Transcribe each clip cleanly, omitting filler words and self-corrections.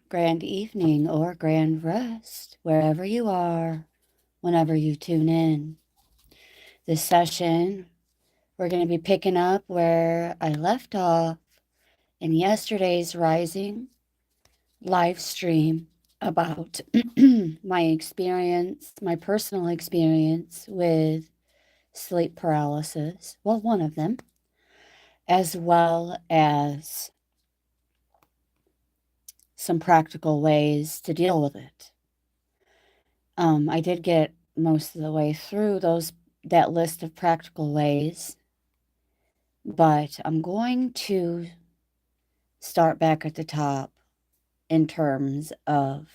grand evening, or grand rest, wherever you are, whenever you tune in. This session, we're going to be picking up where I left off in yesterday's Rising live stream about my experience, my personal experience with sleep paralysis. Well, one of them, as well as some practical ways to deal with it. I did get most of the way through that list of practical ways, but I'm going to start back at the top in terms of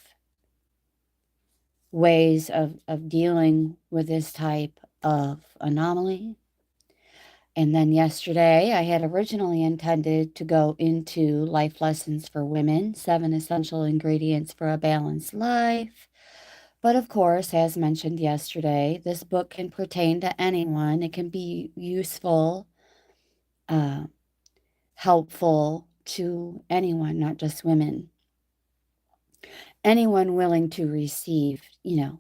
ways of dealing with this type of anomaly. And then yesterday, I had originally intended to go into Life Lessons for Women, 7 Essential Ingredients for a Balanced Life. But of course, as mentioned yesterday, this book can pertain to anyone. It can be useful, helpful to anyone, not just women. Anyone willing to receive, the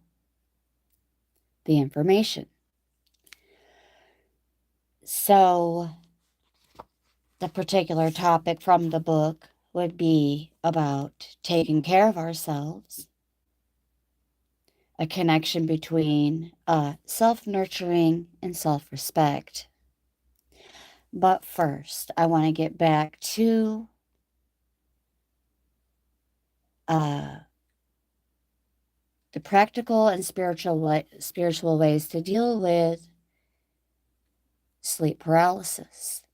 information. So the particular topic from the book would be about taking care of ourselves, a connection between self-nurturing and self-respect. But first, I want to get back to the practical and spiritual ways to deal with sleep paralysis.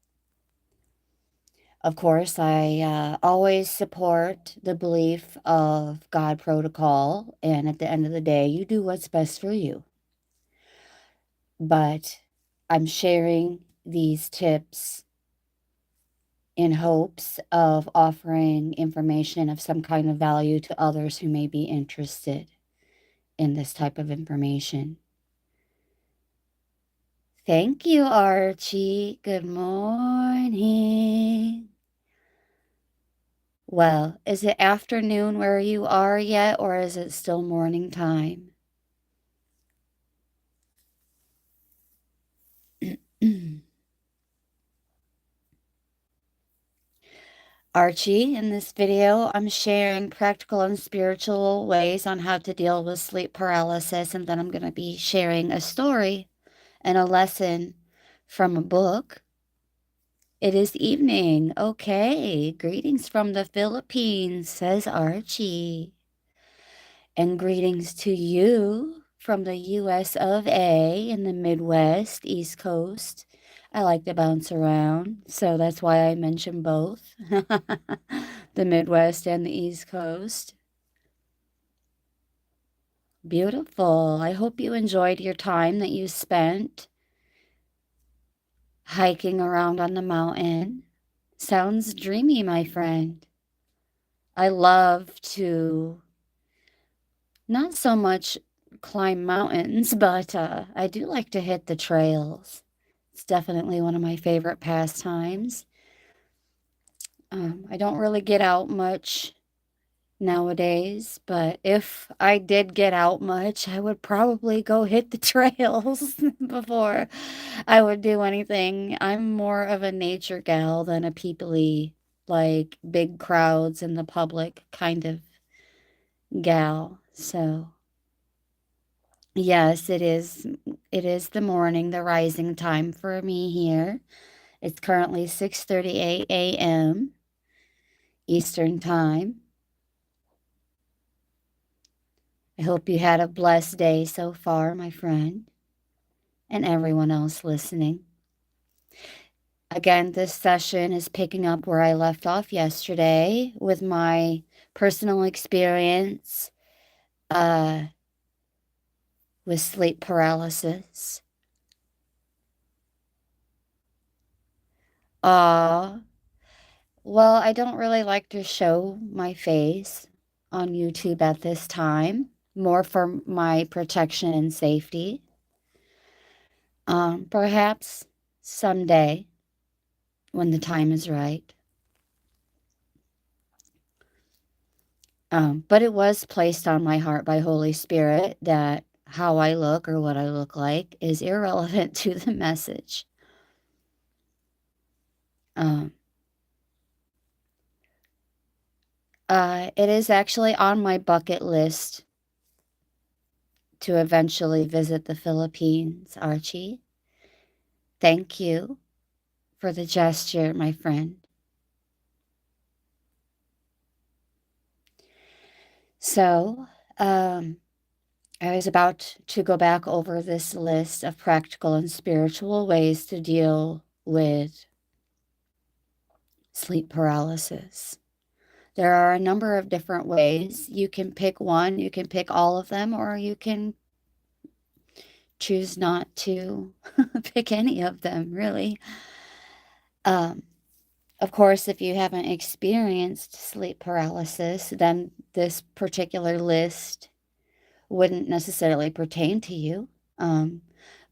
Of course, I always support the belief of God protocol, and at the end of the day, you do what's best for you. But I'm sharing these tips in hopes of offering information of some kind of value to others who may be interested in this type of information. Thank you, Archie. Good morning. Well, is it afternoon where you are yet, or is it still morning time? Archie, in this video, I'm sharing practical and spiritual ways on how to deal with sleep paralysis, and then I'm going to be sharing a story and a lesson from a book. It is evening. Okay. Greetings from the Philippines, says Archie. And greetings to you from the US of A in the Midwest, East Coast. I like to bounce around, so that's why I mention both the Midwest and the East Coast. Beautiful. I hope you enjoyed your time that you spent hiking around on the mountain. Sounds dreamy, my friend. I love to not so much climb mountains, but I do like to hit the trails. It's definitely one of my favorite pastimes. I don't really get out much nowadays, but if I did get out much, I would probably go hit the trails before I would do anything. I'm more of a nature gal than a peoply, like big crowds in the public kind of gal. So, yes, it is the morning, the rising time for me here. It's currently 6:38 a.m. Eastern Time. I hope you had a blessed day so far, my friend, and everyone else listening. Again, this session is picking up where I left off yesterday with my personal experience with sleep paralysis. Well, I don't really like to show my face on YouTube at this time, more for my protection and safety. Perhaps someday when the time is right. But it was placed on my heart by Holy Spirit that how I look or what I look like is irrelevant to the message. Um, it is actually on my bucket list to eventually visit the Philippines, Archie. Thank you for the gesture, my friend. So, I was about to go back over this list of practical and spiritual ways to deal with sleep paralysis. There are a number of different ways. You can pick one, you can pick all of them, or you can choose not to pick any of them, really. Um, of course, if you haven't experienced sleep paralysis, then this particular list wouldn't necessarily pertain to you. Um,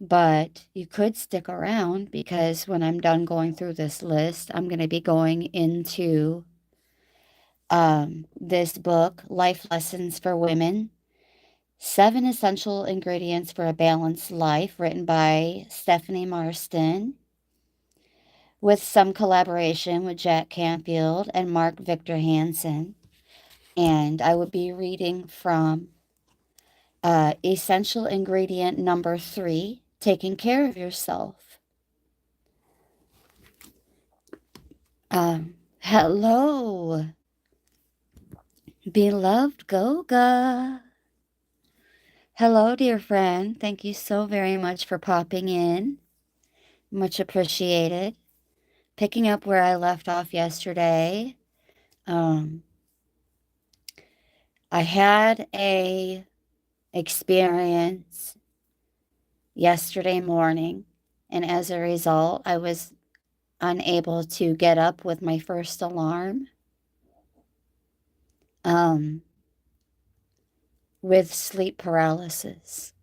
but you could stick around because when I'm done going through this list, I'm going to be going into this book, Life Lessons for Women: 7 Essential Ingredients for a Balanced Life, written by Stephanie Marston, with some collaboration with Jack Canfield and Mark Victor Hansen. And I would be reading from essential ingredient number 3, taking care of yourself. Hello, beloved Goga. Hello, dear friend. Thank you so very much for popping in. Much appreciated. Picking up where I left off yesterday, um, I had a experience yesterday morning, and as a result, I was unable to get up with my first alarm. With sleep paralysis,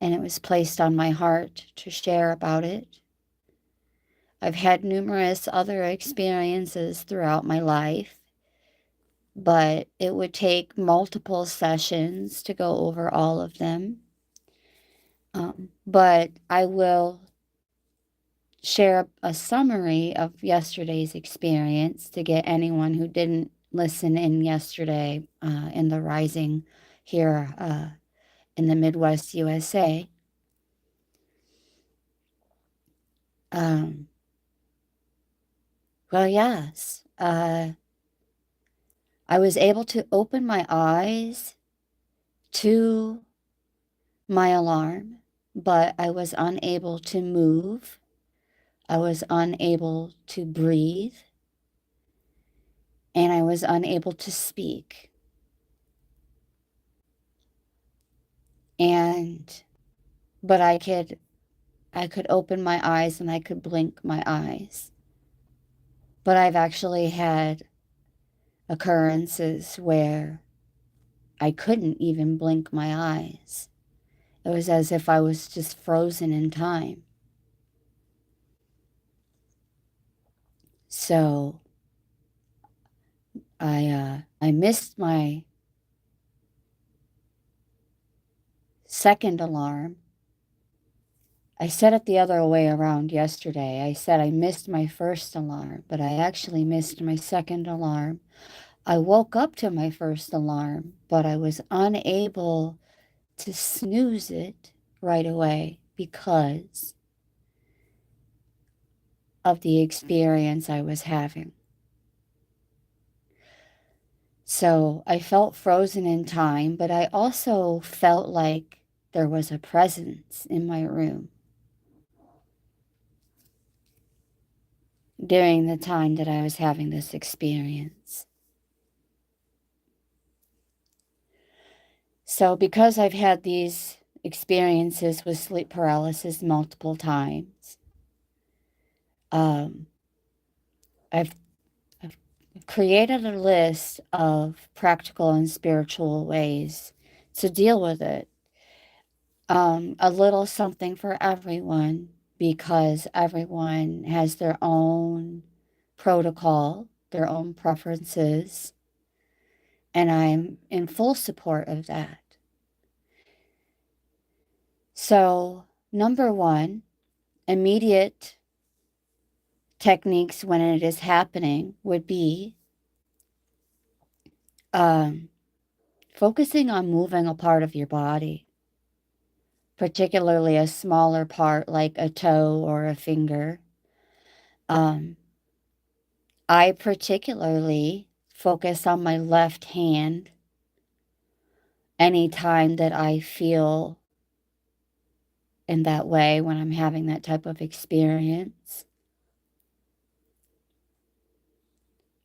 and it was placed on my heart to share about it. I've had numerous other experiences throughout my life, but it would take multiple sessions to go over all of them. But I will share a summary of yesterday's experience to get anyone who didn't listen in yesterday in the rising here in the Midwest USA. Well, yes. I was able to open my eyes to my alarm, but I was unable to move. I was unable to breathe, and I was unable to speak. But I could open my eyes and I could blink my eyes. But I've actually had occurrences where I couldn't even blink my eyes. It was as if I was just frozen in time. So I missed my second alarm. I said it the other way around yesterday. I said I missed my first alarm, but I actually missed my second alarm. I woke up to my first alarm, but I was unable to snooze it right away because of the experience I was having. So I felt frozen in time, but I also felt like there was a presence in my room during the time that I was having this experience. So because I've had these experiences with sleep paralysis multiple times, um, I've created a list of practical and spiritual ways to deal with it. A little something for everyone because everyone has their own protocol, their own preferences, And I'm in full support of that. So, number one, immediate techniques when it is happening would be um, focusing on moving a part of your body, particularly a smaller part like a toe or a finger. Um, I particularly focus on my left hand anytime that I feel in that way when I'm having that type of experience.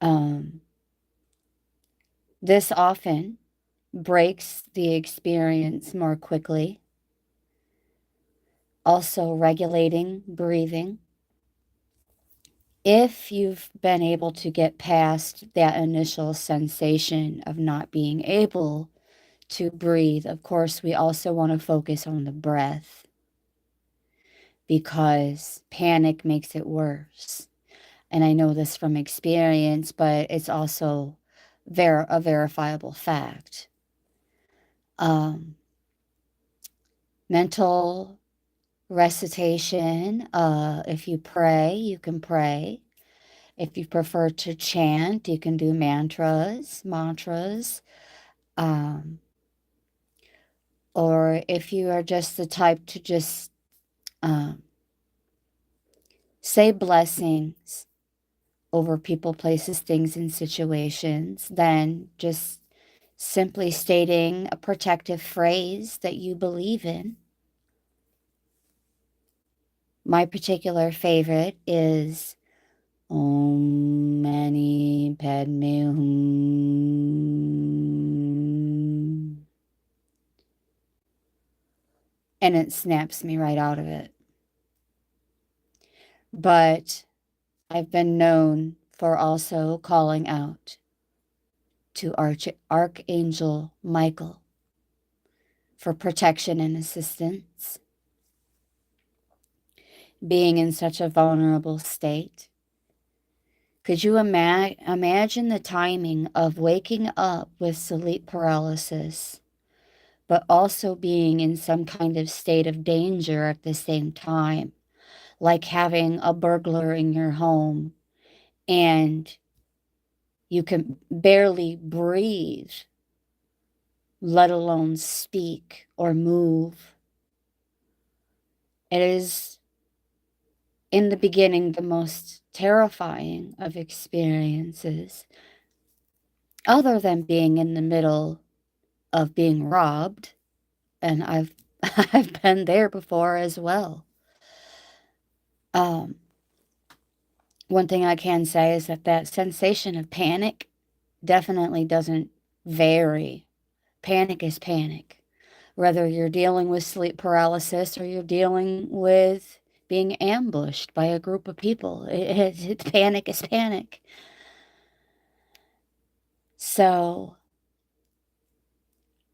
Um, this often breaks the experience more quickly. Also, regulating breathing. If you've been able to get past that initial sensation of not being able to breathe, of course, we also want to focus on the breath because panic makes it worse. And I know this from experience, but it's also a verifiable fact. Um, mental recitation. If you pray, you can pray. If you prefer to chant, you can do mantras. Um, or if you are just the type to just um, say blessings over people, places, things, and situations, then just simply stating a protective phrase that you believe in. My particular favorite is Om Mani Padme Hum. And it snaps me right out of it. But I've been known for also calling out to Archangel Michael for protection and assistance. Being in such a vulnerable state. Could you imagine the timing of waking up with sleep paralysis, but also being in some kind of state of danger at the same time, like having a burglar in your home and you can barely breathe, let alone speak or move? It is, in the beginning, the most terrifying of experiences, other than being in the middle of being robbed. And I've been there before as well. Um, one thing I can say is that sensation of panic definitely doesn't vary. Panic is panic. Whether you're dealing with sleep paralysis or you're dealing with being ambushed by a group of people, it's panic is panic. So,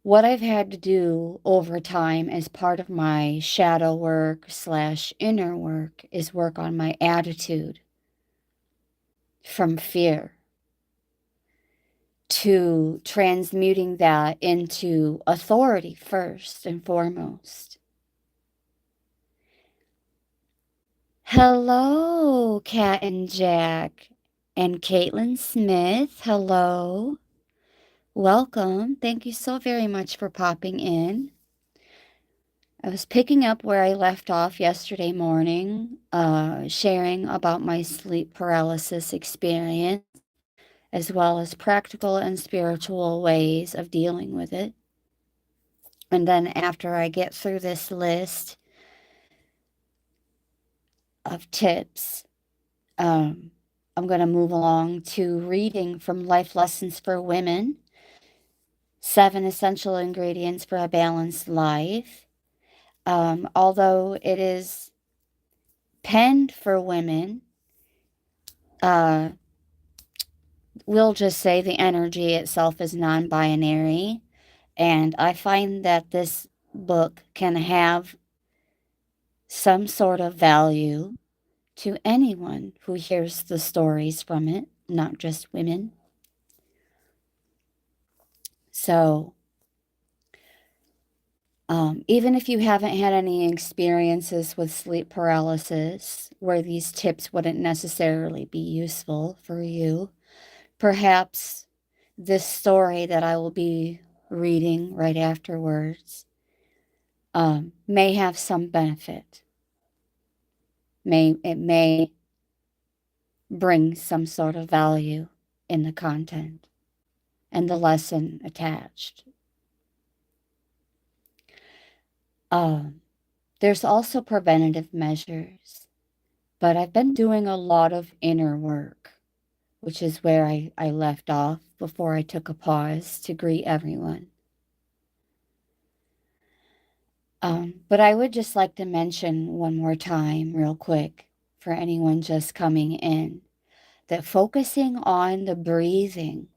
what I've had to do over time as part of my shadow work / inner work is work on my attitude from fear to transmuting that into authority first and foremost. Hello, Kat and Jack and Caitlin Smith. Hello. Welcome. Thank you so very much for popping in. I was picking up where I left off yesterday morning, sharing about my sleep paralysis experience, as well as practical and spiritual ways of dealing with it. And then after I get through this list of tips, I'm going to move along to reading from Life Lessons for Women, 7 Essential Ingredients for a Balanced Life. Although it is penned for women, we'll just say the energy itself is non-binary. And I find that this book can have some sort of value to anyone who hears the stories from it, not just women. So, even if you haven't had any experiences with sleep paralysis where these tips wouldn't necessarily be useful for you, perhaps this story that I will be reading right afterwards may have some benefit. It may bring some sort of value in the content and the lesson attached. There's also preventative measures, but I've been doing a lot of inner work, which is where I left off before I took a pause to greet everyone. But I would just like to mention one more time, real quick, for anyone just coming in, that focusing on the breathing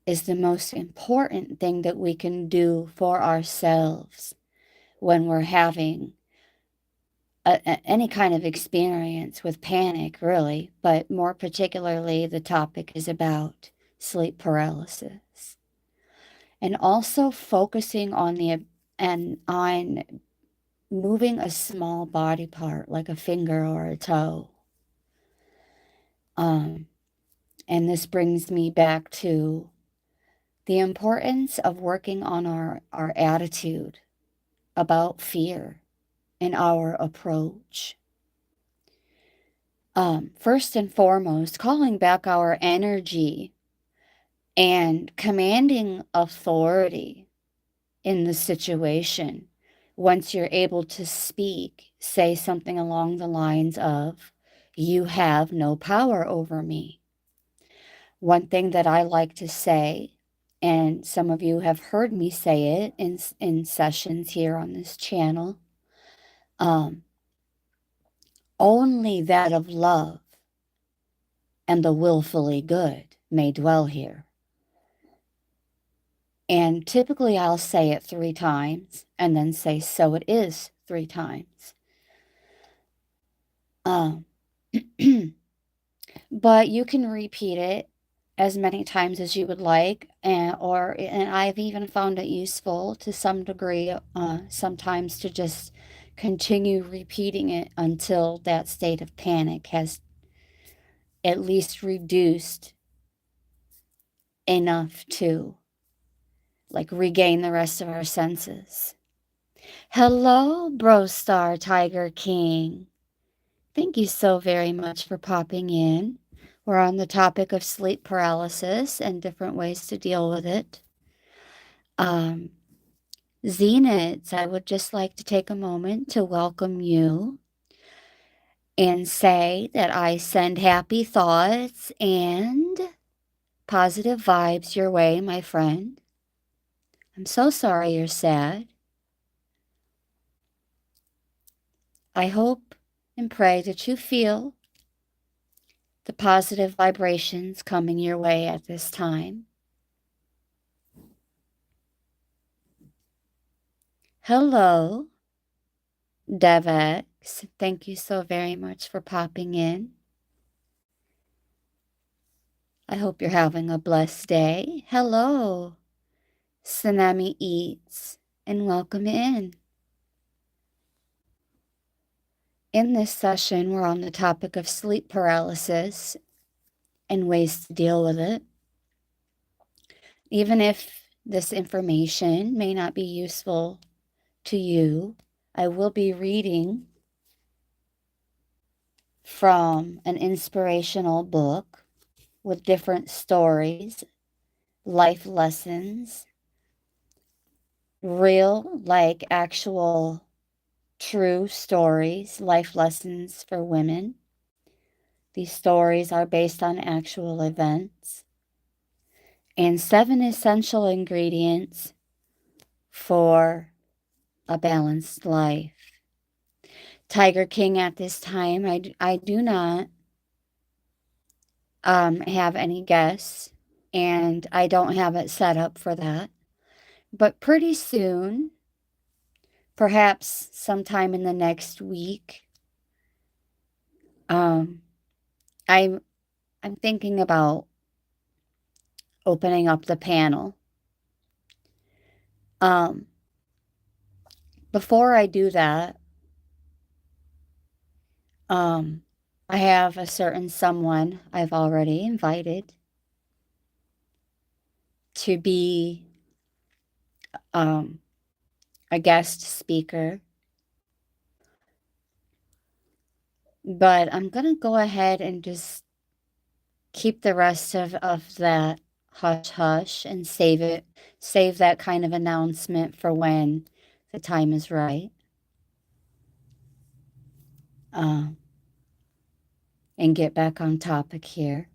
is the most important thing that we can do for ourselves when we're having any kind of experience with panic, really, but more particularly, the topic is about sleep paralysis. And also focusing on on moving a small body part like a finger or a toe. And this brings me back to the importance of working on our attitude about fear and our approach. First and foremost, calling back our energy and commanding authority in the situation. Once you're able to speak, say something along the lines of, "You have no power over me." One thing that I like to say, and some of you have heard me say it in sessions here on this channel, only that of love and the willfully good may dwell here. And typically I'll say it 3 times and then say, "So it is," 3 times. But you can repeat it as many times as you would like, and I've even found it useful to some degree, sometimes, to just continue repeating it until that state of panic has at least reduced enough to regain the rest of our senses. Hello, Bro Star Tiger King. Thank you so very much for popping in. We're on the topic of sleep paralysis and different ways to deal with it. Zenith, I would just like to take a moment to welcome you and say that I send happy thoughts and positive vibes your way, my friend. I'm so sorry you're sad. I hope and pray that you feel the positive vibrations coming your way at this time. Hello, DevX. Thank you so very much for popping in. I hope you're having a blessed day. Hello, Tsunami Eats, and welcome in. In this session, we're on the topic of sleep paralysis and ways to deal with it. Even if this information may not be useful to you, I will be reading from an inspirational book with different stories, life lessons, real, actual, true stories, life lessons for women. These stories are based on actual events. And 7 essential ingredients for a balanced life. Tiger King, at this time, I do not have any guests, and I don't have it set up for that. But pretty soon, perhaps sometime in the next week, I'm thinking about opening up the panel Um, Before I do that, um, I have a certain someone I've already invited to be um, a guest speaker. But I'm going to go ahead and just keep the rest of that hush hush and save that kind of announcement for when the time is right. Um, and get back on topic here.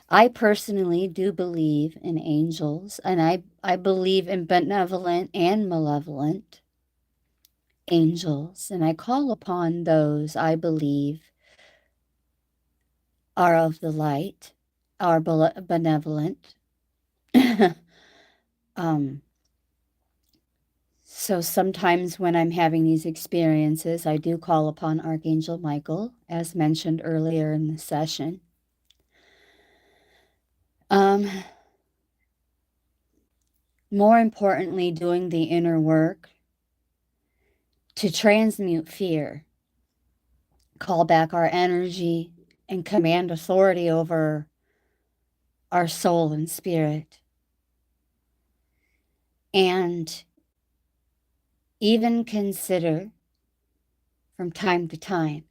I personally do believe in angels, and I believe in benevolent and malevolent angels, and I call upon those I believe are of the light, are benevolent. um, so sometimes when I'm having these experiences, I do call upon Archangel Michael, as mentioned earlier in the session. More importantly, doing the inner work to transmute fear, call back our energy, and command authority over our soul and spirit. And even consider from time to time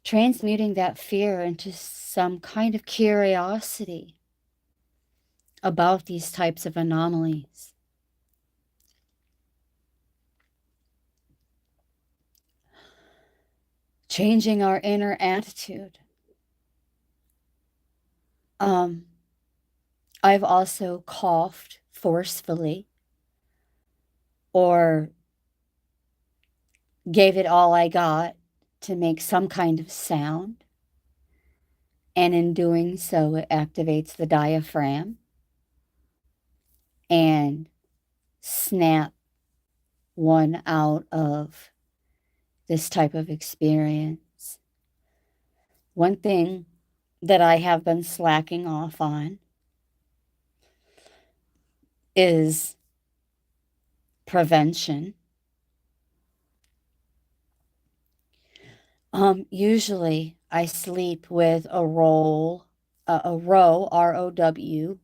transmuting that fear into some kind of curiosity about these types of anomalies. Changing our inner attitude. I've also coughed forcefully or gave it all I got to make some kind of sound. And in doing so, it activates the diaphragm and snap one out of this type of experience. One thing that I have been slacking off on is prevention. Usually I sleep with a row, ROW,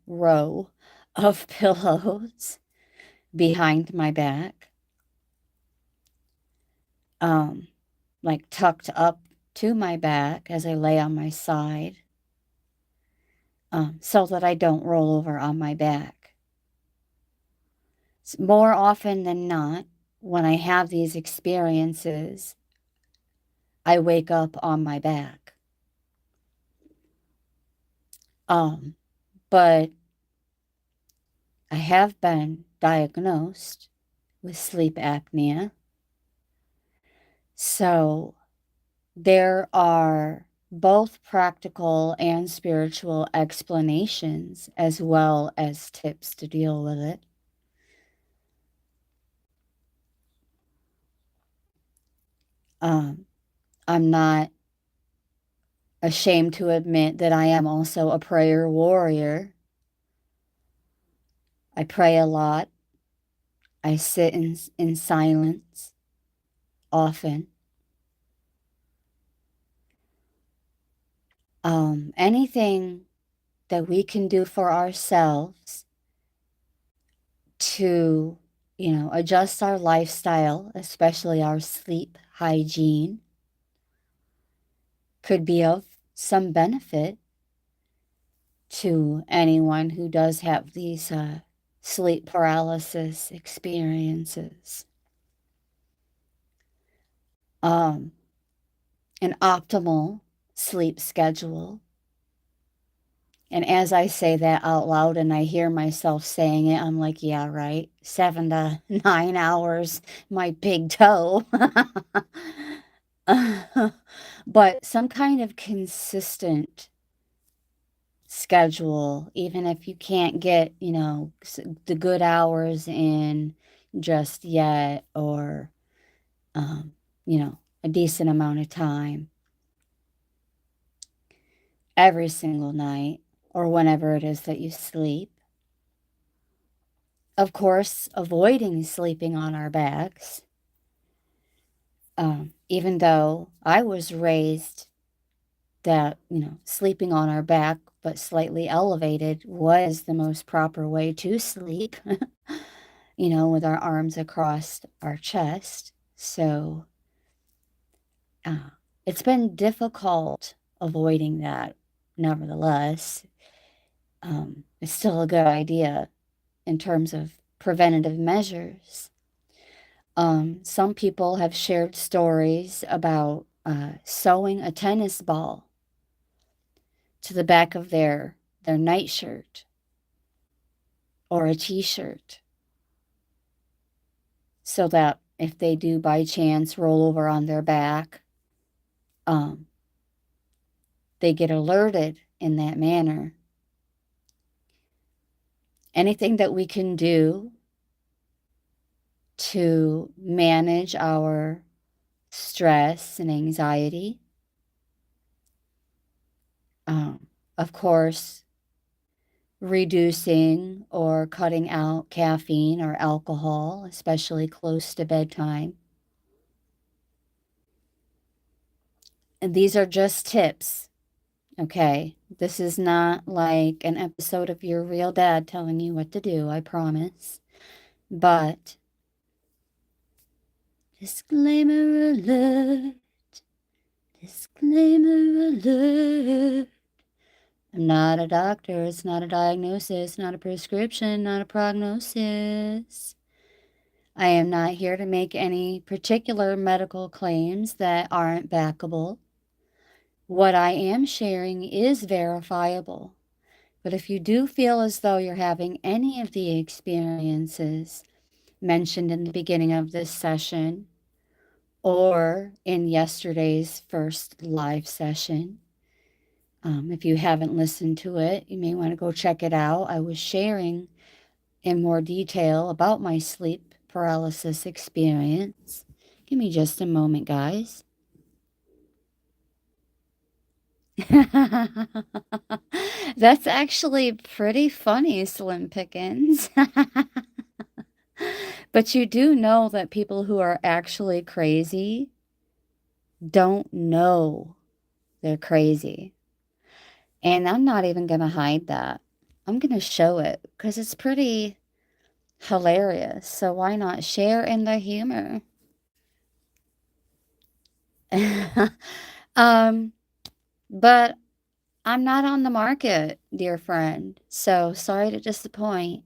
row of pillows behind my back, like tucked up to my back as I lay on my side, so that I don't roll over on my back. More often than not, when I have these experiences, I wake up on my back. But I have been diagnosed with sleep apnea. So there are both practical and spiritual explanations as well as tips to deal with it. I'm not ashamed to admit that I am also a prayer warrior. I pray a lot. I sit in silence often. Anything that we can do for ourselves to, adjust our lifestyle, especially our sleep hygiene, could be of some benefit to anyone who does have these sleep paralysis experiences. An optimal sleep schedule. And as I say that out loud and I hear myself saying it, I'm like, yeah, right. 7 to 9 hours, my big toe. But some kind of consistent schedule, even if you can't get, the good hours in just yet, or, a decent amount of time every single night or whenever it is that you sleep. Of course, avoiding sleeping on our backs. Even though I was raised that, sleeping on our back but slightly elevated was the most proper way to sleep, with our arms across our chest. So uh, it's been difficult avoiding that. Nevertheless, it's still a good idea in terms of preventative measures. Some people have shared stories about sewing a tennis ball to the back of their nightshirt or a t-shirt so that if they do by chance roll over on their back, um, they get alerted in that manner. Anything that we can do to manage our stress and anxiety. Of course, reducing or cutting out caffeine or alcohol, especially close to bedtime. And these are just tips, okay? This is not like an episode of Your Real Dad telling you what to do, I promise. But, disclaimer alert, disclaimer alert. I'm not a doctor, it's not a diagnosis, not a prescription, not a prognosis. I am not here to make any particular medical claims that aren't backable. What I am sharing is verifiable. But if you do feel as though you're having any of the experiences mentioned in the beginning of this session or in yesterday's first live session, if you haven't listened to it, you may want to go check it out. I was sharing in more detail about my sleep paralysis experience. Give me just a moment, guys. That's actually pretty funny, Slim Pickens. But you do know that people who are actually crazy don't know they're crazy. And I'm not even going to hide that. I'm going to show it because it's pretty hilarious. So why not share in the humor? um, but I'm not on the market, dear friend. So sorry to disappoint.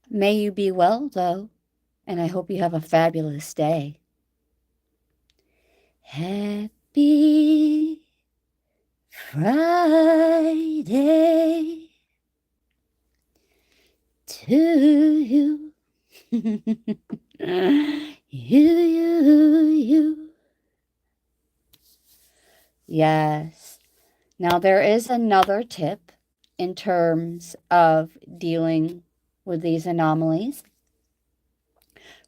May you be well, though, and I hope you have a fabulous day. Happy Friday to you. you. Yes. Now, there is another tip in terms of dealing with these anomalies,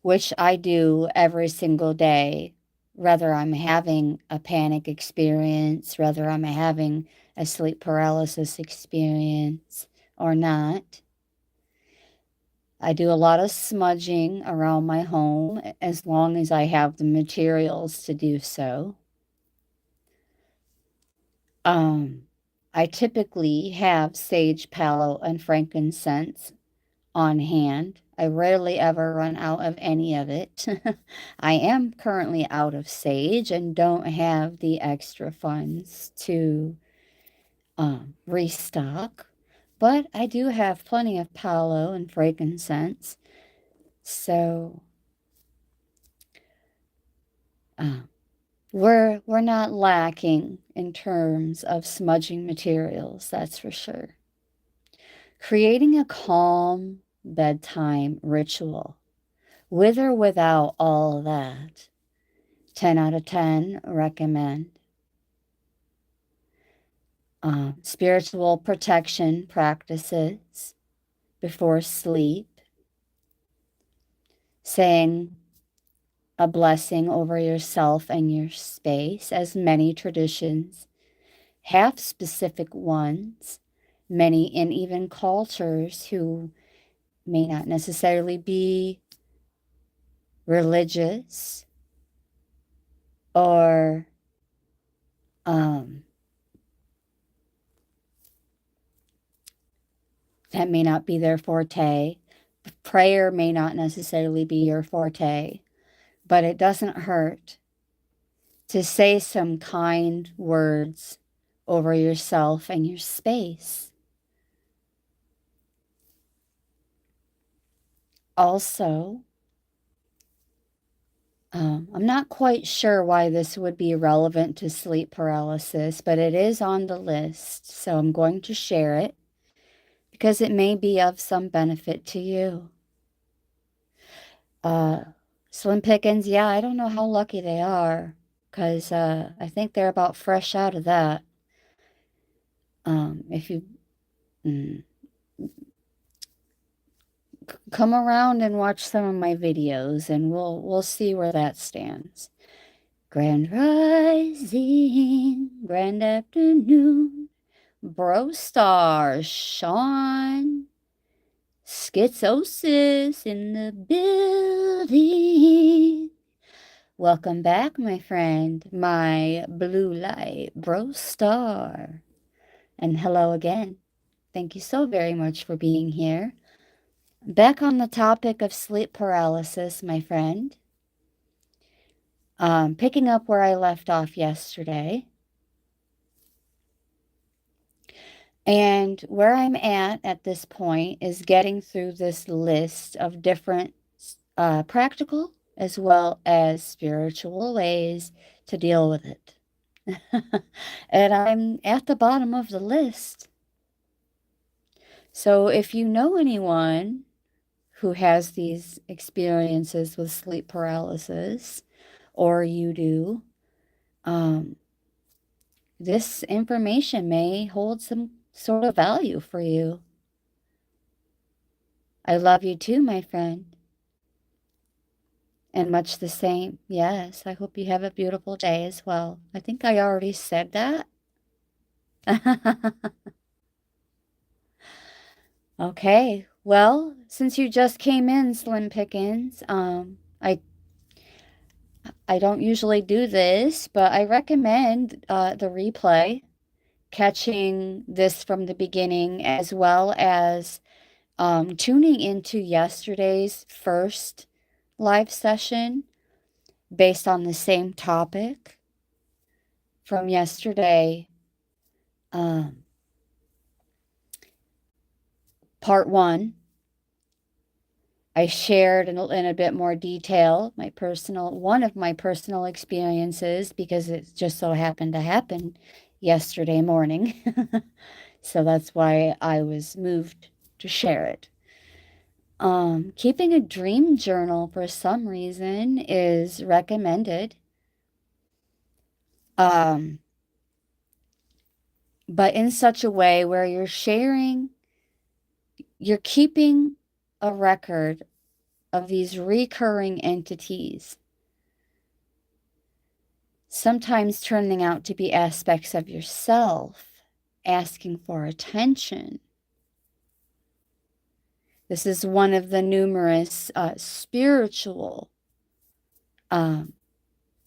which I do every single day, whether I'm having a panic experience, whether I'm having a sleep paralysis experience or not. I do a lot of smudging around my home as long as I have the materials to do so. I typically have sage, tallow, and frankincense on hand. I rarely ever run out of any of it. I am currently out of sage and don't have the extra funds to restock, but I do have plenty of tallow and frankincense. So we're not lacking in terms of smudging materials, that's for sure. Creating a calm bedtime ritual, with or without all that. 10 out of 10 recommend. Spiritual protection practices before sleep. Saying a blessing over yourself and your space, as many traditions have specific ones. Many, and even cultures who may not necessarily be religious or that may not be their forte. Prayer may not necessarily be your forte, but it doesn't hurt to say some kind words over yourself and your space. Also, I'm not quite sure why this would be relevant to sleep paralysis, but it is on the list, so I'm going to share it because it may be of some benefit to you. Slim pickings, yeah, I don't know how lucky they are because I think they're about fresh out of that. If you come around and watch some of my videos and we'll see where that stands. Grand rising, grand afternoon, bro stars, Sean, schizosis in the building. Welcome back, my friend, my blue light bro star. And hello again. Thank you so very much for being here. Back on the topic of sleep paralysis, my friend. Picking up where I left off yesterday. And where I'm at this point is getting through this list of different practical as well as spiritual ways to deal with it. And I'm at the bottom of the list. So if you know anyone who has these experiences with sleep paralysis, or you do, this information may hold some sort of value for you. I love you too, my friend. And much the same. Yes, I hope you have a beautiful day as well. I think I already said that. Okay. Well, since you just came in, Slim Pickens, I don't usually do this, but I recommend the replay, catching this from the beginning, as well as tuning into yesterday's first live session based on the same topic from yesterday. Part one, I shared in a bit more detail one of my personal experiences because it just so happened to happen yesterday morning. So that's why I was moved to share it. Keeping a dream journal for some reason is recommended. But in such a way where you're keeping a record of these recurring entities, sometimes turning out to be aspects of yourself, asking for attention. This is one of the numerous spiritual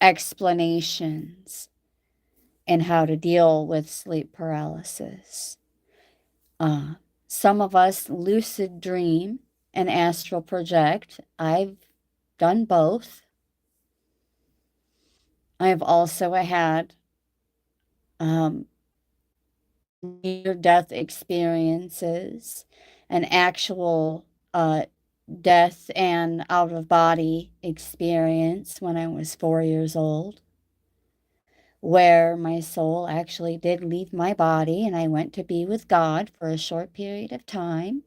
explanations in how to deal with sleep paralysis. Some of us lucid dream and astral project. I've done both. I've also had near-death experiences, an actual death and out-of-body experience when I was 4 years old, where my soul actually did leave my body and I went to be with God for a short period of time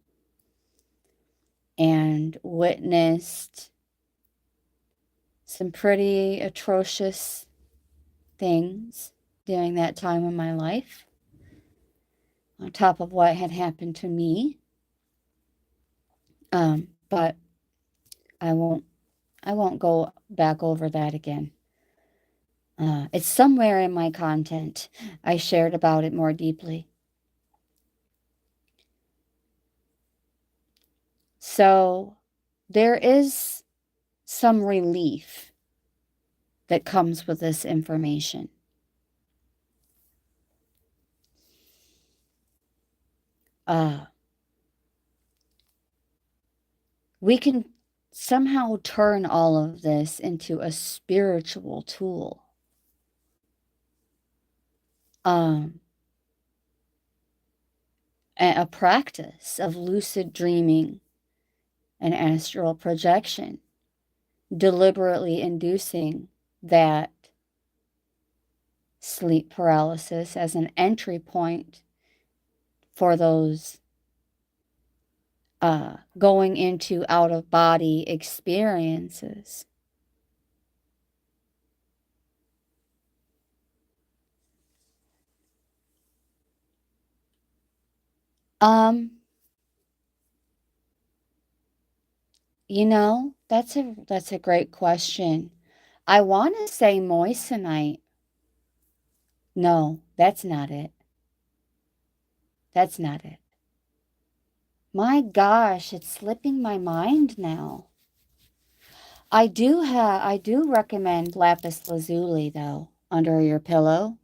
and witnessed some pretty atrocious things during that time in my life, on top of what had happened to me. But I won't go back over that again. It's somewhere in my content. I shared about it more deeply. So there is some relief that comes with this information. Uh, we can somehow turn all of this into a spiritual tool. Um, a practice of lucid dreaming and astral projection, deliberately inducing that sleep paralysis as an entry point for those going into out of body experiences. Um, that's a great question. I want to say moissanite. No, that's not it. That's not it. My gosh, it's slipping my mind now. I do recommend lapis lazuli though, under your pillow.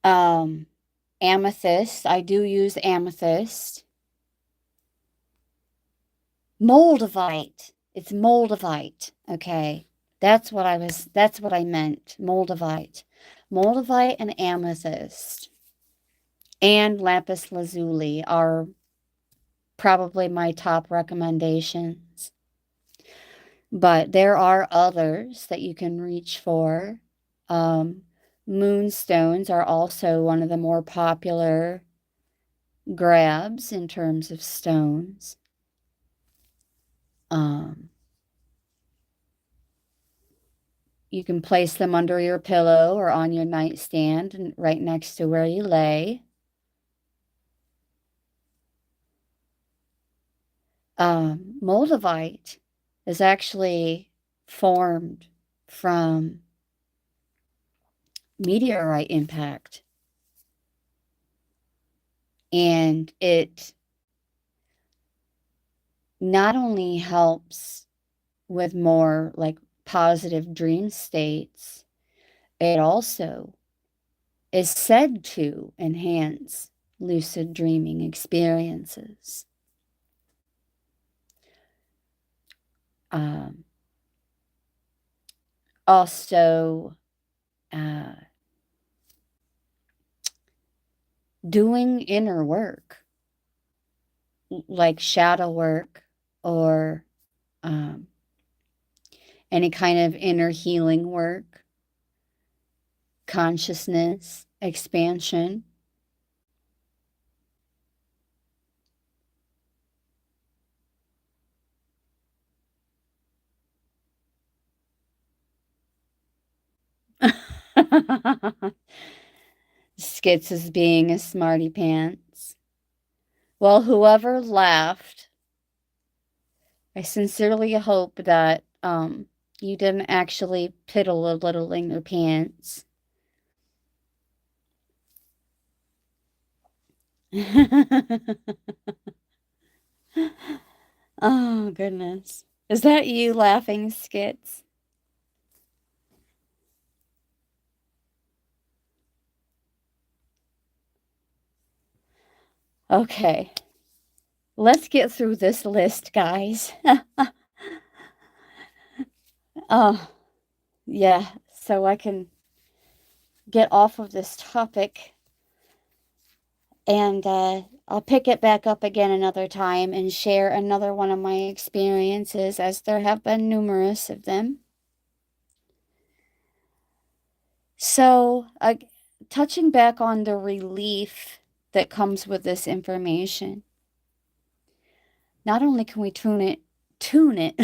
Um, Amethyst, I do use amethyst. Moldavite. It's moldavite. Okay. That's what I meant. Moldavite. Moldavite and amethyst and lapis lazuli are probably my top recommendations. But there are others that you can reach for. Um, Moonstones are also one of the more popular grabs in terms of stones. Um, you can place them under your pillow or on your nightstand and right next to where you lay. Moldavite is actually formed from meteorite impact, and it not only helps with more like positive dream states, it also is said to enhance lucid dreaming experiences. Um, Also, uh, doing inner work, like shadow work or um, any kind of inner healing work, consciousness expansion. Skits as being a smarty pants. Well, whoever laughed, I sincerely hope that you didn't actually piddle a little in your pants. Oh, goodness. Is that you laughing, Skits? Okay, let's get through this list, guys. Oh, yeah, so I can get off of this topic and I'll pick it back up again another time and share another one of my experiences, as there have been numerous of them. So, touching back on the relief that comes with this information, not only can we tune it,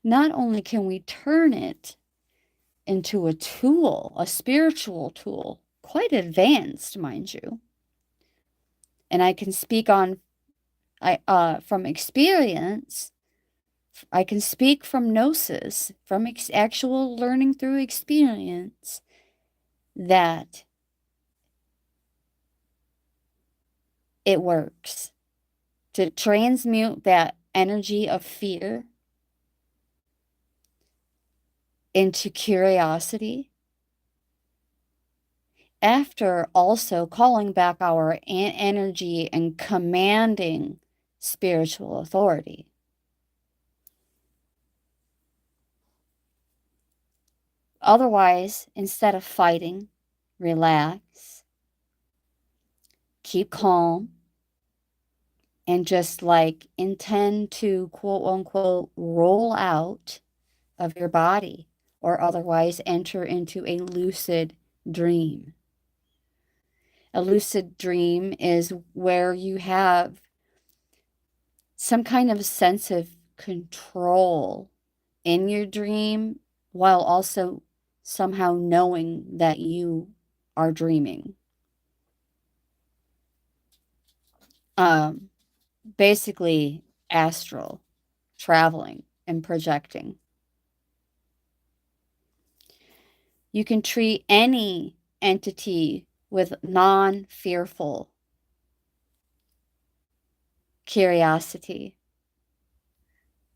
not only can we turn it into a tool, a spiritual tool, quite advanced, mind you. And I can speak on from experience I can speak from gnosis, from actual learning through experience, that it works to transmute that energy of fear into curiosity, after also calling back our energy and commanding spiritual authority. Otherwise, instead of fighting, relax, keep calm, and just like intend to quote unquote roll out of your body or otherwise enter into a lucid dream. A lucid dream is where you have some kind of sense of control in your dream while also somehow knowing that you are dreaming. Basically, astral traveling and projecting. You can treat any entity with non-fearful curiosity.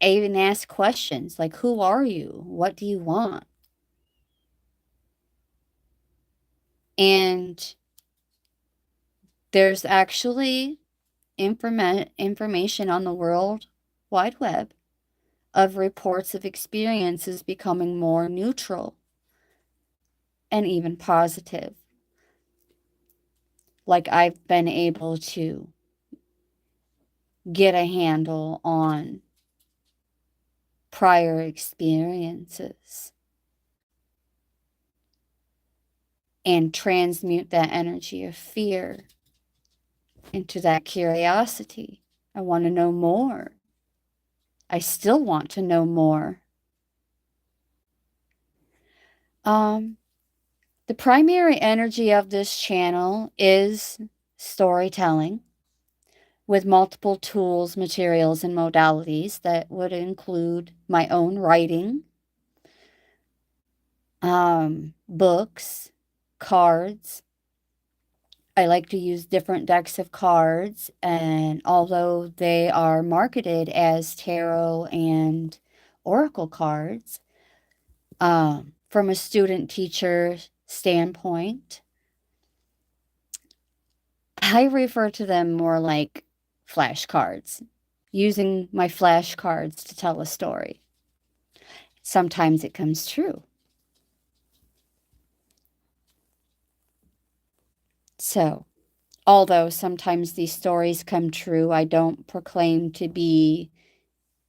Even ask questions like, who are you? What do you want? And there's actually information on the World Wide Web of reports of experiences becoming more neutral and even positive. Like I've been able to get a handle on prior experiences and transmute that energy of fear into that curiosity. I want to know more. I still want to know more. The primary energy of this channel is storytelling with multiple tools, materials, and modalities that would include my own writing, books, cards. I like to use different decks of cards, and although they are marketed as tarot and oracle cards, from a student teacher standpoint, I refer to them more like flashcards, using my flashcards to tell a story. Sometimes it comes true. So, although sometimes these stories come true, I don't proclaim to be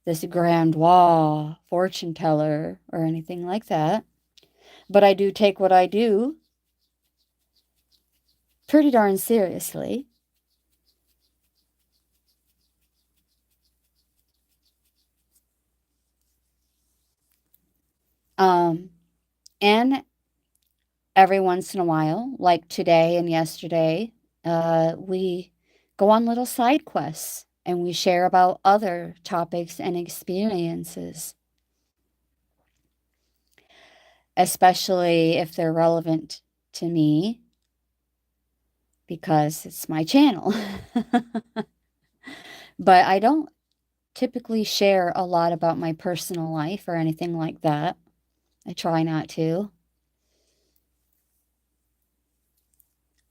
this grand fortune teller or anything like that. But I do take what I do pretty darn seriously. And every once in a while, like today and yesterday, we go on little side quests and we share about other topics and experiences, especially if they're relevant to me, because it's my channel. But I don't typically share a lot about my personal life or anything like that. I try not to,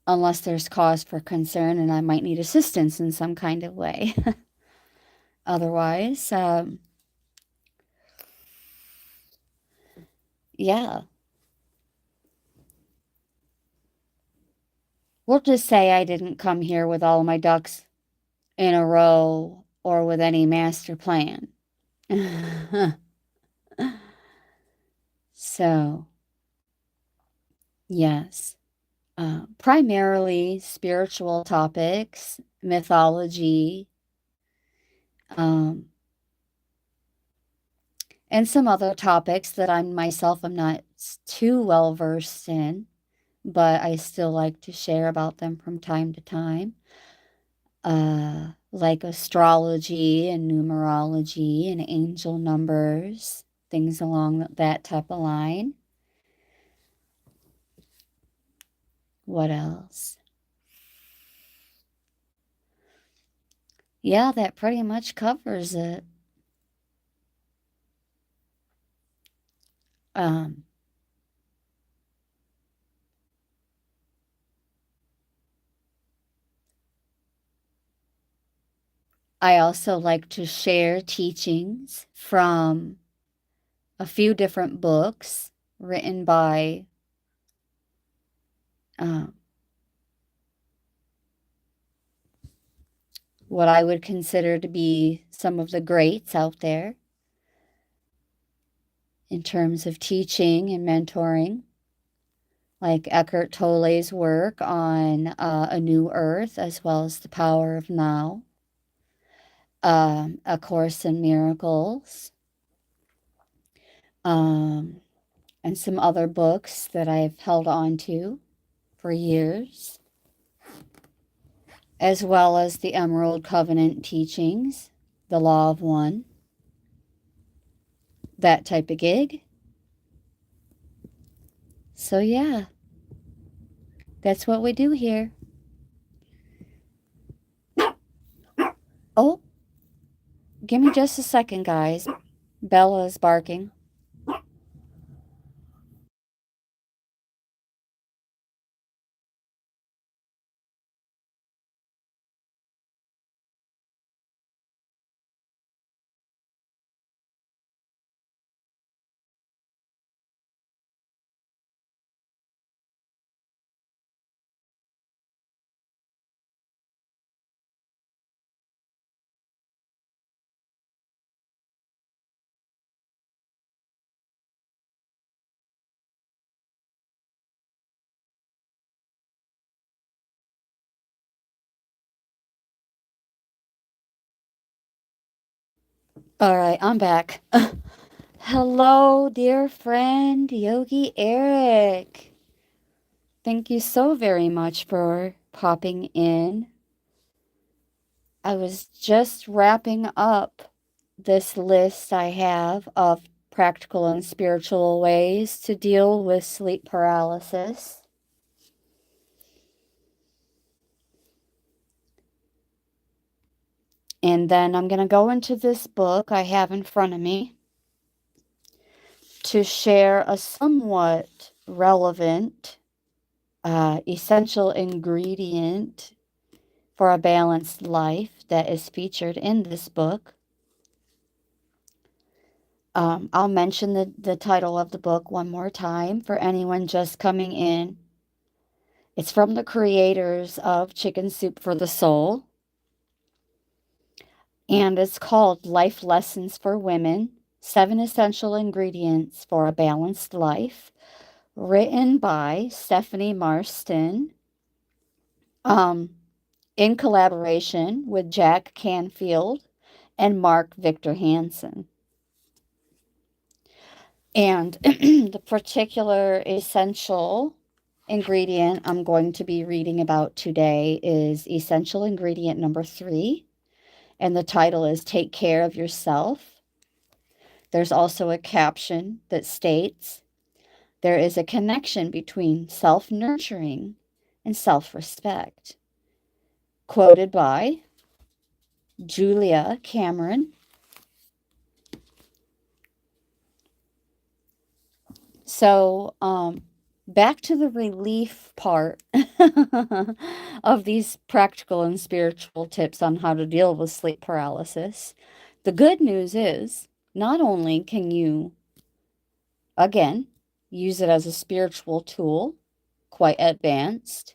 unless there's cause for concern and I might need assistance in some kind of way. Otherwise, yeah. We'll just say I didn't come here with all my ducks in a row or with any master plan. So, yes. Primarily spiritual topics, mythology, and some other topics that I myself am not too well versed in, but I still like to share about them from time to time. like astrology and numerology and angel numbers, things along that type of line. What else? Yeah, that pretty much covers it. Um, I also like to share teachings from a few different books written by um, what I would consider to be some of the greats out there in terms of teaching and mentoring, like Eckhart Tolle's work on A New Earth, as well as The Power of Now, A Course in Miracles, um, and some other books that I've held on to for years, as well as the Emerald Covenant teachings, the Law of One, that type of gig. So, yeah, that's what we do here. Oh, give me just a second, guys. Bella is barking. All right, I'm back. Hello, dear friend, Yogi Eric. Thank you so very much for popping in. I was just wrapping up this list I have of practical and spiritual ways to deal with sleep paralysis. And then I'm going to go into this book I have in front of me to share a somewhat relevant, essential ingredient for a balanced life that is featured in this book. I'll mention the title of the book one more time for anyone just coming in. It's from the creators of Chicken Soup for the Soul, and it's called Life Lessons for Women, 7 Essential Ingredients for a Balanced Life, written by Stephanie Marston, um, in collaboration with Jack Canfield and Mark Victor Hansen. And the particular essential ingredient I'm going to be reading about today is essential ingredient number 3, and the title is Take Care of Yourself. There's also a caption that states, there is a connection between self-nurturing and self-respect. Quoted by Julia Cameron. So, back to the relief part of these practical and spiritual tips on how to deal with sleep paralysis. The good news is, not only can you, again, use it as a spiritual tool, quite advanced,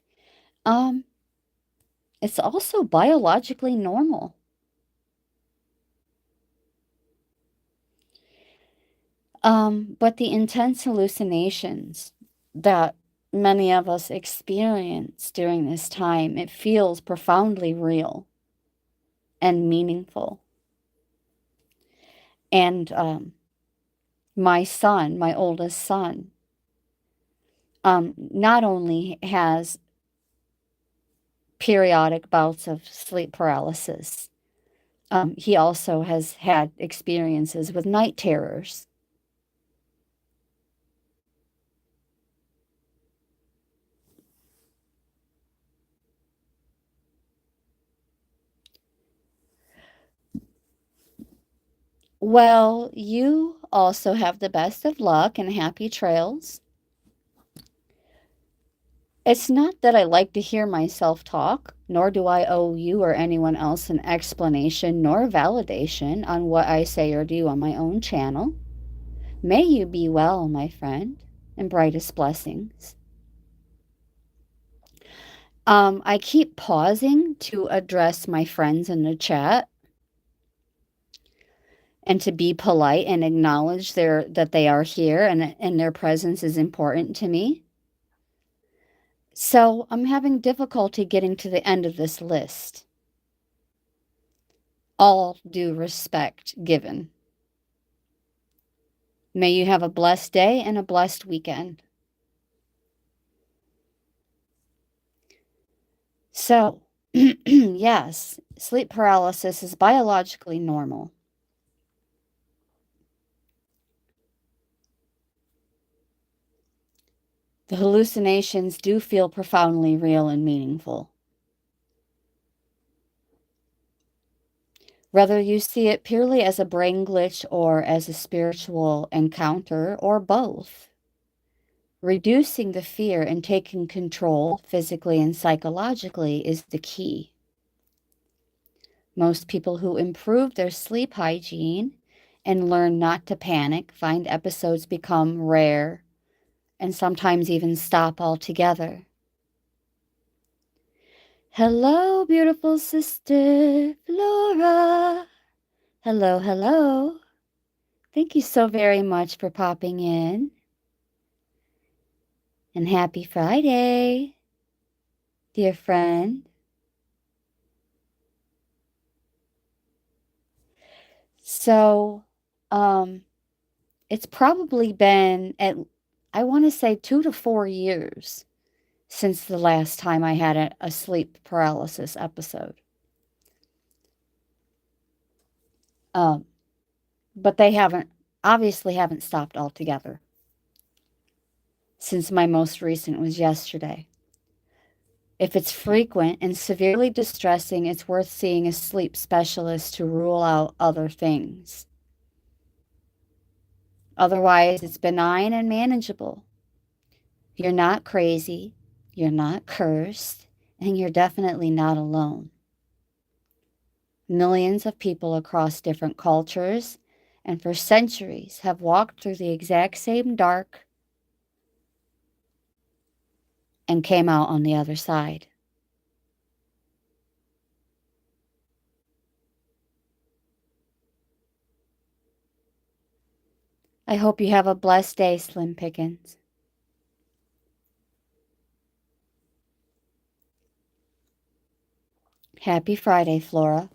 um, it's also biologically normal. But the intense hallucinations that many of us experience during this time, it feels profoundly real and meaningful. And my son, my oldest son, not only has periodic bouts of sleep paralysis. He also has had experiences with night terrors. Well, you also have the best of luck and happy trails. It's not that I like to hear myself talk, nor do I owe you or anyone else an explanation nor validation on what I say or do on my own channel. May you be well, my friend, and brightest blessings. I keep pausing to address my friends in the chat and to be polite and acknowledge that they are here and their presence is important to me. So I'm having difficulty getting to the end of this list. All due respect given. May you have a blessed day and a blessed weekend. So, yes, sleep paralysis is biologically normal. The hallucinations do feel profoundly real and meaningful. Whether you see it purely as a brain glitch or as a spiritual encounter or both, reducing the fear and taking control physically and psychologically is the key. Most people who improve their sleep hygiene and learn not to panic find episodes become rare and sometimes even stop altogether. Hello, beautiful sister Flora. Hello, hello. Thank you so very much for popping in. And happy Friday, dear friend. So, it's probably been I want to say 2 to 4 years since the last time I had a sleep paralysis episode. But they obviously haven't stopped altogether since my most recent was yesterday. If it's frequent and severely distressing, it's worth seeing a sleep specialist to rule out other things. Otherwise, it's benign and manageable. You're not crazy, you're not cursed, and you're definitely not alone. Millions of people across different cultures and for centuries have walked through the exact same dark and came out on the other side. I hope you have a blessed day, Slim Pickens. Happy Friday, Flora.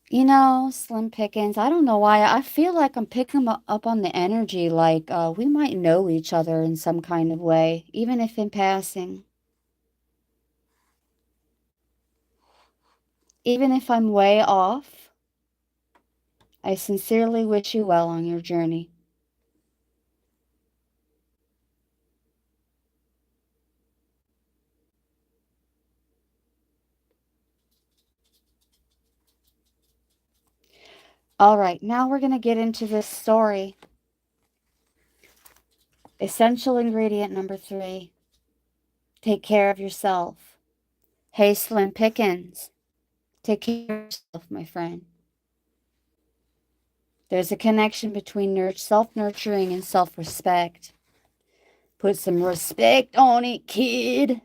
You know, Slim Pickens, I don't know why. I feel like I'm picking up on the energy like we might know each other in some kind of way, even if in passing. Even if I'm way off, I sincerely wish you well on your journey. All right, now we're going to get into this story. Essential ingredient number 3. Take care of yourself. Hey, Slim Pickens, take care of yourself, my friend. There's a connection between self-nurturing and self-respect. Put some respect on it, kid.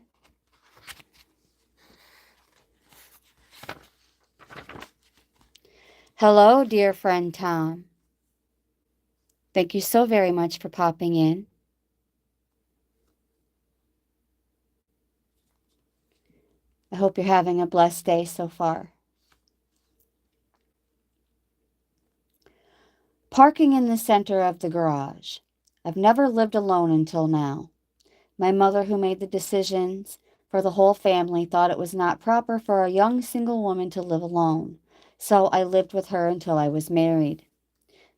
Hello, dear friend Tom. Thank you so very much for popping in. I hope you're having a blessed day so far. Parking in the center of the garage. I've never lived alone until now. My mother, who made the decisions for the whole family, thought it was not proper for a young single woman to live alone. So I lived with her until I was married.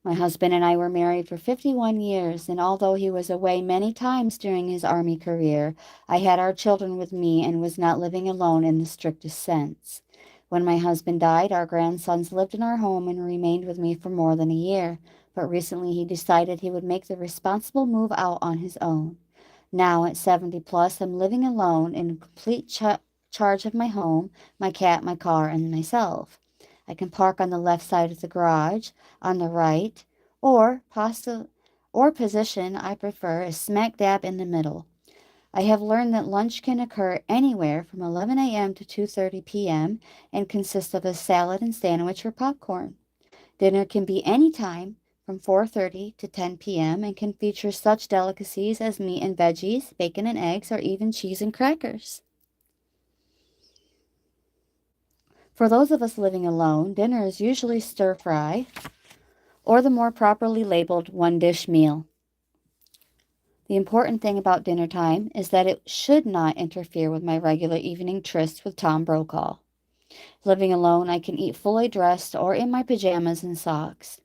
My husband and I were married for 51 years, and although he was away many times during his Army career, I had our children with me and was not living alone in the strictest sense. When my husband died, our grandsons lived in our home and remained with me for more than a year, but recently he decided he would make the responsible move out on his own. Now, at 70 plus, I'm living alone in complete charge of my home, my cat, my car, and myself. I can park on the left side of the garage, on the right, or position I prefer is smack dab in the middle. I have learned that lunch can occur anywhere from 11 a.m. to 2:30 p.m. and consists of a salad and sandwich or popcorn. Dinner can be any time from 4:30 to 10 p.m. and can feature such delicacies as meat and veggies, bacon and eggs, or even cheese and crackers. For those of us living alone, dinner is usually stir fry or the more properly labeled one dish meal. The important thing about dinner time is that it should not interfere with my regular evening trysts with Tom Brokaw. Living alone, I can eat fully dressed or in my pajamas and socks.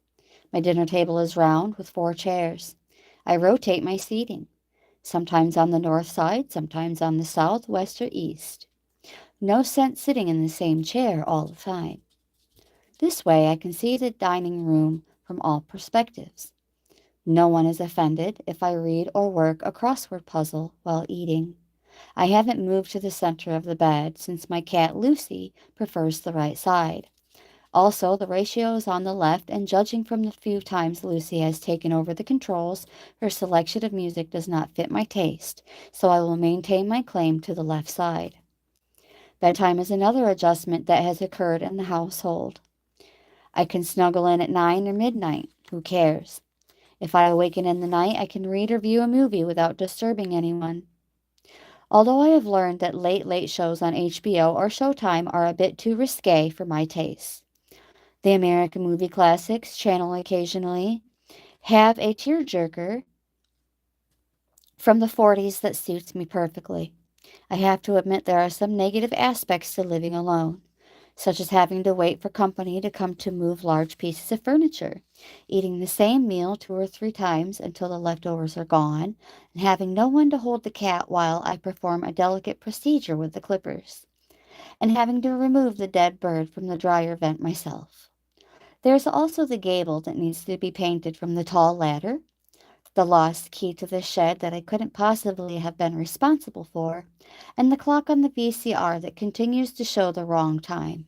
My dinner table is round with 4 chairs. I rotate my seating, sometimes on the north side, sometimes on the south, west, or east. No sense sitting in the same chair all the time. This way, I can see the dining room from all perspectives. No one is offended if I read or work a crossword puzzle while eating. I haven't moved to the center of the bed since my cat Lucy prefers the right side. Also, the ratio is on the left, and judging from the few times Lucy has taken over the controls, her selection of music does not fit my taste, so I will maintain my claim to the left side. Bedtime is another adjustment that has occurred in the household. I can snuggle in at 9 or midnight. Who cares? If I awaken in the night, I can read or view a movie without disturbing anyone. Although I have learned that late shows on HBO or Showtime are a bit too risque for my taste. The American movie classics channel occasionally have a tearjerker from the 40s that suits me perfectly. I have to admit there are some negative aspects to living alone, such as having to wait for company to come to move large pieces of furniture, eating the same meal 2 or 3 times until the leftovers are gone, and having no one to hold the cat while I perform a delicate procedure with the clippers, and having to remove the dead bird from the dryer vent myself. There's also the gable that needs to be painted from the tall ladder, the lost key to the shed that I couldn't possibly have been responsible for, and the clock on the VCR that continues to show the wrong time.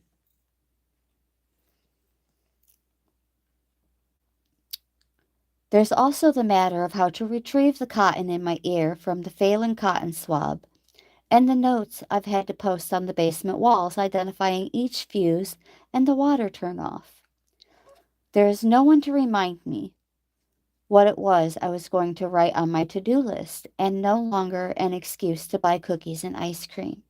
There's also the matter of how to retrieve the cotton in my ear from the failing cotton swab, and the notes I've had to post on the basement walls identifying each fuse and the water turn-off. There is no one to remind me what it was I was going to write on my to-do list, and no longer an excuse to buy cookies and ice cream.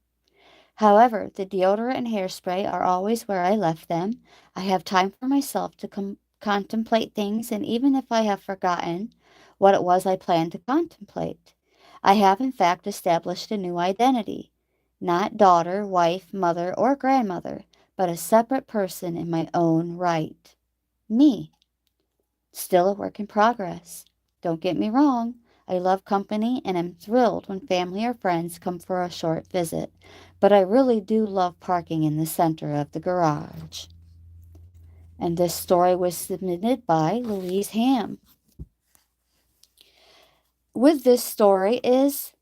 However, the deodorant and hairspray are always where I left them. I have time for myself to contemplate things, and even if I have forgotten what it was I planned to contemplate, I have in fact established a new identity. Not daughter, wife, mother, or grandmother, but a separate person in my own right. Me. Still a work in progress. Don't get me wrong, I love company and am thrilled when family or friends come for a short visit, but I really do love parking in the center of the garage. And this story was submitted by Louise Ham. With this story is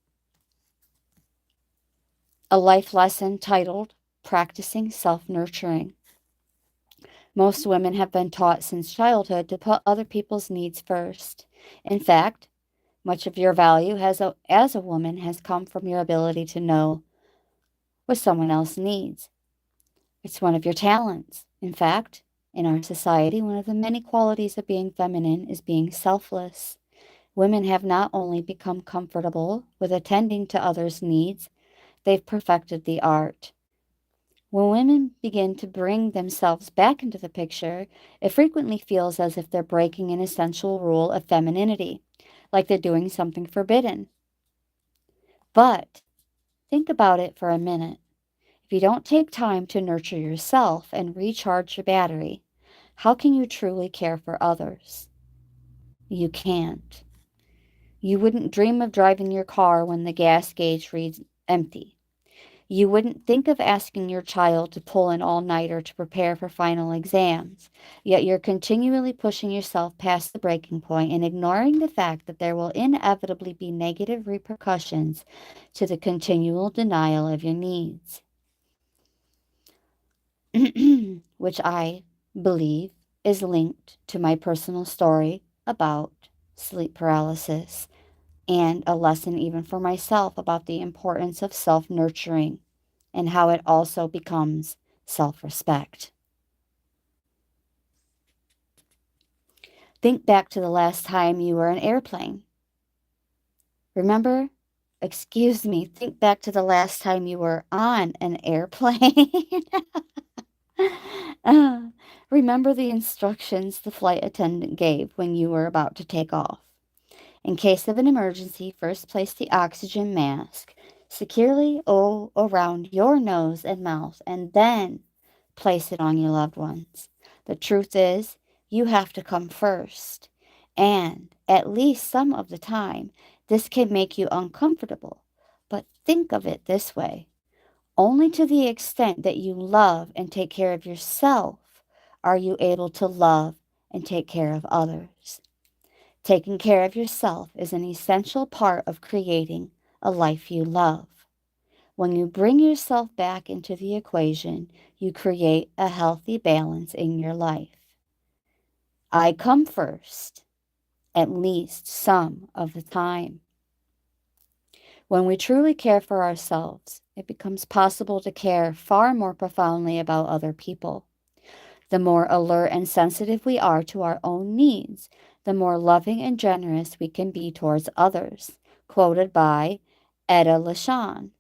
a life lesson titled Practicing Self-Nurturing. Most women have been taught since childhood to put other people's needs first. In fact, much of your value as a woman has come from your ability to know what someone else needs. It's one of your talents. In fact, in our society, one of the many qualities of being feminine is being selfless. Women have not only become comfortable with attending to others' needs, they've perfected the art. When women begin to bring themselves back into the picture, it frequently feels as if they're breaking an essential rule of femininity. like they're doing something forbidden. But think about it for a minute. If you don't take time to nurture yourself and recharge your battery, how can you truly care for others? You can't. You wouldn't dream of driving your car when the gas gauge reads empty. You wouldn't think of asking your child to pull an all nighter to prepare for final exams, yet you're continually pushing yourself past the breaking point and ignoring the fact that there will inevitably be negative repercussions to the continual denial of your needs. Which I believe is linked to my personal story about sleep paralysis and a lesson even for myself about the importance of self nurturing and how it also becomes self respect. Think back to the last time you were in an airplane. Remember? Excuse me, think back to the last time you were on an airplane. Uh, Remember the instructions the flight attendant gave when you were about to take off. In case of an emergency, first place the oxygen mask securely around your nose and mouth, and then place it on your loved ones. The truth is, you have to come first. And at least some of the time, this can make you uncomfortable. But think of it this way. Only to the extent that you love and take care of yourself are you able to love and take care of others. Taking care of yourself is an essential part of creating a life you love. When you bring yourself back into the equation, you create a healthy balance in your life. I come first, at least some of the time. When we truly care for ourselves, it becomes possible to care far more profoundly about other people. The more alert and sensitive we are to our own needs, the more loving and generous we can be towards others. Quoted by Etta LaShawn.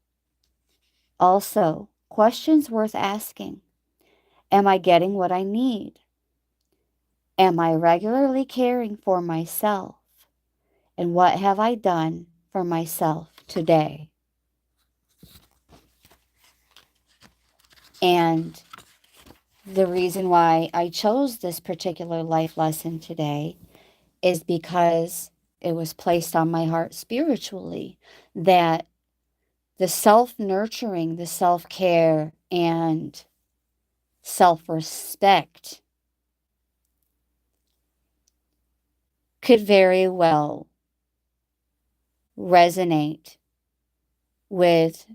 Also, questions worth asking. Am I getting what I need? Am I regularly caring for myself? And what have I done for myself today? And the reason why I chose this particular life lesson today is because it was placed on my heart spiritually that the self-nurturing, the self-care, and self-respect could very well resonate with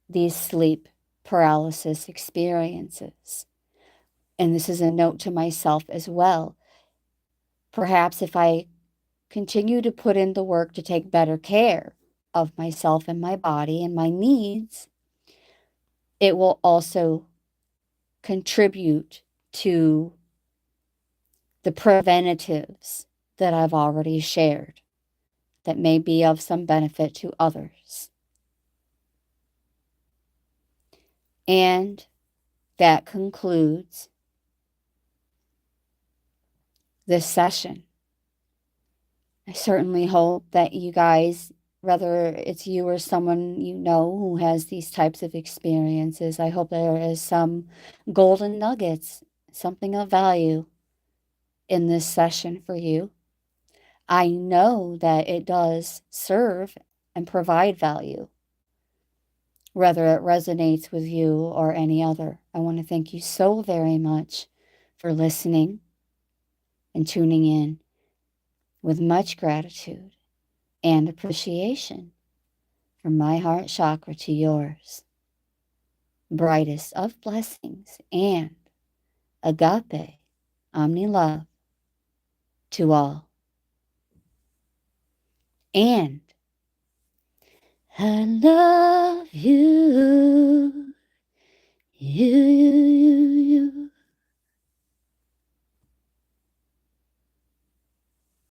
these sleep paralysis experiences. And this is a note to myself as well. Perhaps if I continue to put in the work to take better care of myself and my body and my needs, it will also contribute to the preventatives that I've already shared that may be of some benefit to others. And that concludes this session. I certainly hope that you guys, whether it's you or someone you know who has these types of experiences, I hope there is some golden nuggets, something of value in this session for you. I know that it does serve and provide value, whether it resonates with you or any other. I want to thank you so very much for listening and tuning in with much gratitude and appreciation from my heart chakra to yours. Brightest of blessings and agape, omni love to all. And I love you.